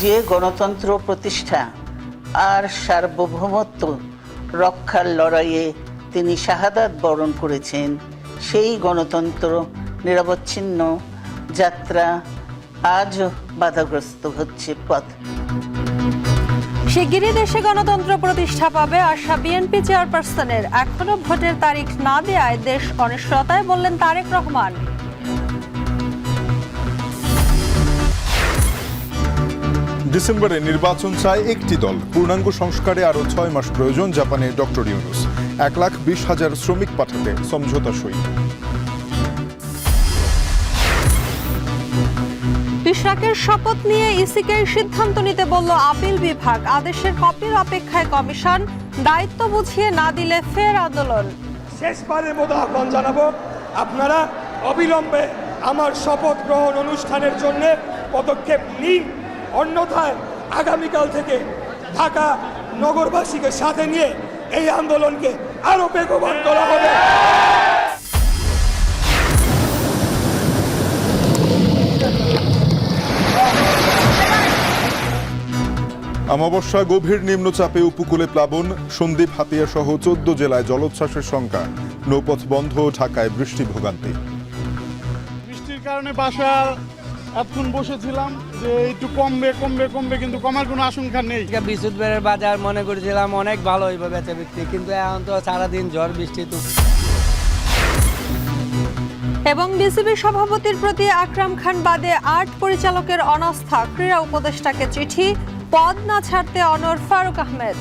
যে গণতন্ত্র প্রতিষ্ঠা আর সার্বভৌমত্ব রক্ষার লড়াইয়ে তিনি শাহাদাত বরণ করেছেন, সেই গণতন্ত্র নিরবচ্ছিন্ন যাত্রা আজও বাধাগ্রস্ত হচ্ছে পথ। শিগগিরই দেশে গণতন্ত্র প্রতিষ্ঠা পাবে আশা বিএনপি চেয়ারপারসনের। এখনো ভোটের তারিখ না দেয়ায় দেশ অনিশ্চয়তায়, বললেন তারেক রহমান। ডিসেম্বরে নির্বাচন চায় একটি দল, পূর্ণাঙ্গ সংস্কারে আরো 6 মাস প্রয়োজন, জাপানে ডক্টর ইউনূস। 1,20,000 শ্রমিক পাঠাতে সমঝোতা সই। ইশরাকের শপথ নিয়ে ইসিকে সিদ্ধান্ত নিতে বলল আপিল বিভাগ। আদেশের কপির অপেক্ষায় কমিশন, দায়িত্ব বুঝিয়ে না দিলে ফের আন্দোলন। শেষবারের মতো আহ্বান জানাবো, আপনারা অবিলম্বে আমার শপথ গ্রহণ অনুষ্ঠানের জন্য পদক্ষেপ নিন, অন্যথায় আগামীকাল থেকে ঢাকা নগরবাসীকে সাথে নিয়ে এই আন্দোলনকে আরো বেগবান করা হবে। অমাবস্যা, গভীর নিম্নচাপে উপকূলে প্লাবন, সন্দ্বীপ হাতিয়া সহ 14 জেলায় জলোচ্ছ্বাসের শঙ্কা। নৌপথ বন্ধ, ঢাকায় বৃষ্টি ভোগান্তি। বৃষ্টির কারণে বাসা এতক্ষণ বসেছিলাম যে একটু কমবে কমবে কমবে, কিন্তু কমার কোনো আশঙ্কা নেই। বৃহস্পতিবারের বাজার মনে করেছিলাম অনেক ভালো হইবে বেচা বিক্রি, কিন্তু এখন তো সারাদিন ঝড় বৃষ্টি। এবং বিসিবি সভাপতির প্রতি আকরাম খান বাদে 8 পরিচালকের অনাস্থা। ক্রীড়া উপদেষ্টাকে চিঠি, পদ না ছাড়তে অনড় ফারুক আহমেদ।